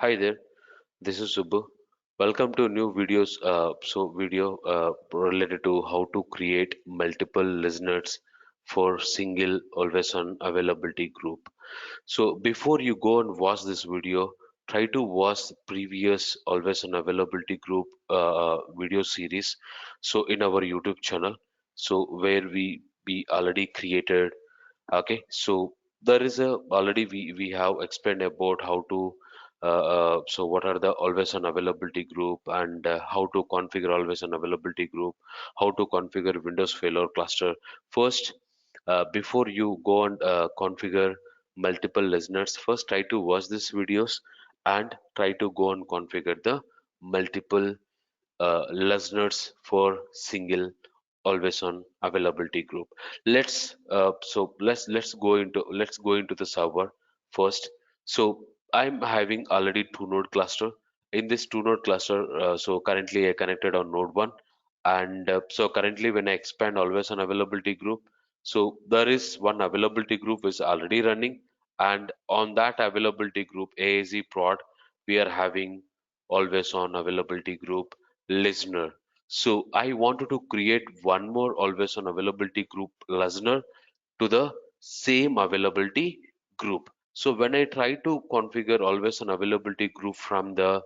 Hi there, this is Subbu. Welcome to new videos. Video related to how to create multiple listeners for single always on availability group. So before you go and watch this video, try to watch the previous always on availability group video series. So in our YouTube channel, so where we already created. Okay, so there is a already we have explained about how to so what are the always on availability group and how to configure always on availability group, how to configure Windows failure cluster. First, before you go and configure multiple listeners, first try to watch these videos and try to go and configure the multiple listeners for single always on availability group. Let's go into the server first. So I'm having already two node cluster. In this two node cluster, so currently I connected on node 1, and so currently when I expand always on availability group, so there is one availability group is already running, and on that availability group AAZ prod we are having always on availability group listener. So I wanted to create one more always on availability group listener to the same availability group. So when I try to configure always on availability group from the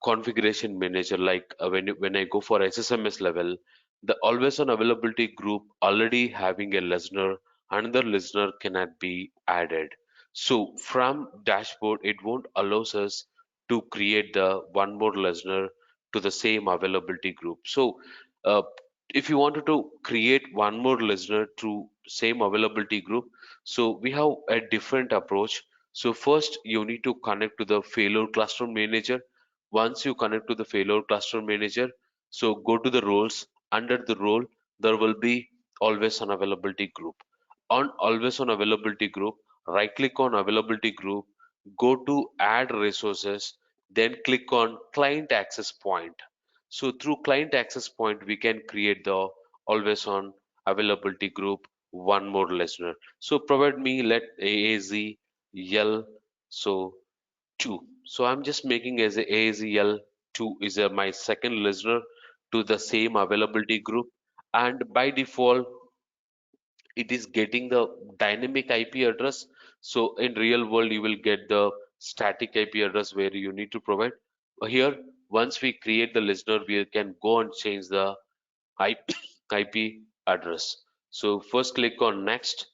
configuration manager, like when I go for SSMS level, the always on availability group already having a listener, another listener cannot be added. So from dashboard, it won't allows us to create the one more listener to the same availability group. So uh, if you wanted to create one more listener to same availability group, so we have a different approach. So first you need to connect to the failure cluster manager. Once you connect to the failure cluster manager, so go to the roles. Under the role, there will be always on availability group. On always on availability group, right click on availability group, go to add resources, then click on client access point. So through client access point, we can create the always on availability group one more listener. So provide me let AAZL so 2. So I'm just making as a AZL2 is my second listener to the same availability group, and by default it is getting the dynamic IP address. So in real world you will get the static IP address where you need to provide. Here once we create the listener we can go and change the IP address. So first click on next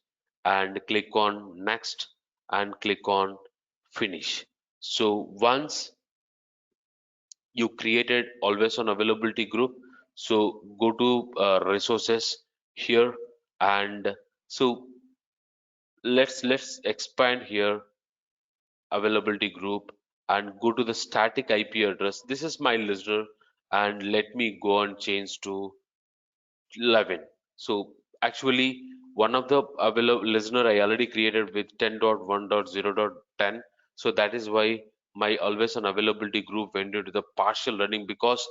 and click on next and click on finish. So once you created always on availability group, so go to resources here, and so let's expand here availability group and go to the static IP address. This is my listener, and let me go and change to 11. So actually one of the available listener I already created with 10.1.0.10. So that is why my always on availability group went into the partial running because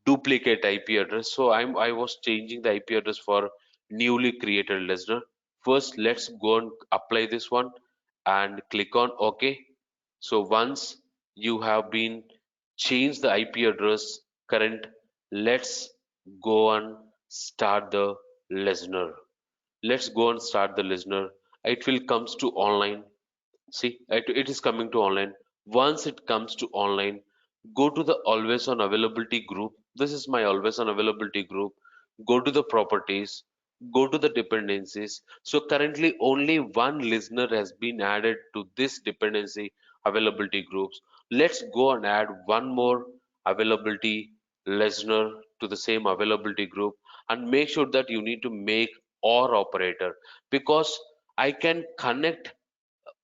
duplicate IP address. So I was changing the IP address for newly created listener. First let's go and apply this one and click on OK. So once you have been changed the IP address current, let's go and start the listener. Let's go and start the listener. It will comes to online. See, it is coming to online. Once it comes to online, go to the always on availability group. This is my always on availability group. Go to the properties, go to the dependencies. So currently only one listener has been added to this dependency availability groups. Let's go and add one more availability listener to the same availability group, and make sure that you need to make OR operator, because I can connect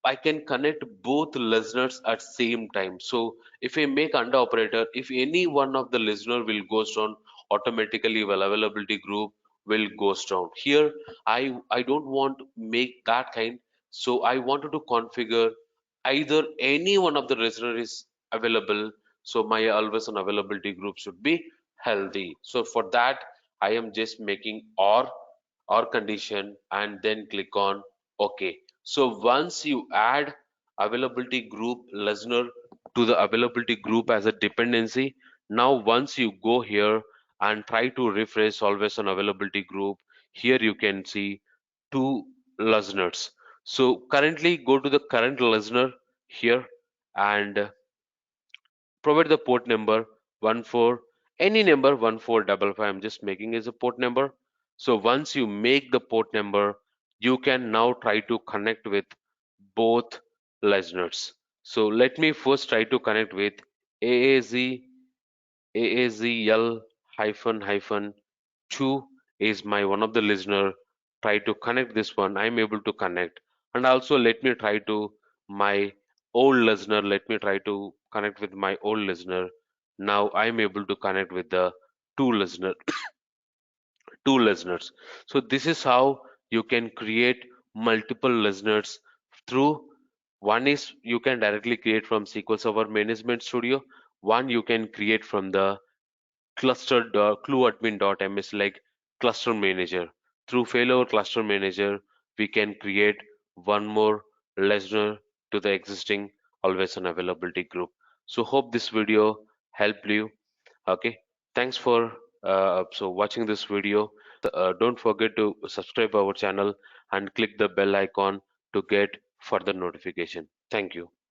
I can connect both listeners at same time. So if I make under operator, if any one of the listener will goes down, automatically well availability group will goes down. Here I don't want to make that kind. So I wanted to configure either any one of the listener is available. So my always on availability group should be healthy. So for that I am just making or condition and then click on OK. So once you add availability group listener to the availability group as a dependency. Now, once you go here and try to refresh always on availability group, here you can see two listeners. So currently go to the current listener here and provide the port number 14, any number 1455. I'm just making as a port number. So once you make the port number, you can now try to connect with both listeners. So let me first try to connect with AAZ AAZL hyphen hyphen 2 is my one of the listener. Try to connect this one. I'm able to connect. And also let me try to my old listener. Let me try to connect with my old listener. Now I'm able to connect with the two listener two listeners. So this is how you can create multiple listeners through one is you can directly create from SQL Server Management Studio. One you can create from the clueadmin.ms like cluster manager. Through failover cluster manager, we can create one more listener to the existing always on availability group. So hope this video helped you. Okay, thanks for watching this video. Don't forget to subscribe our channel and click the bell icon to get further notification. Thank you.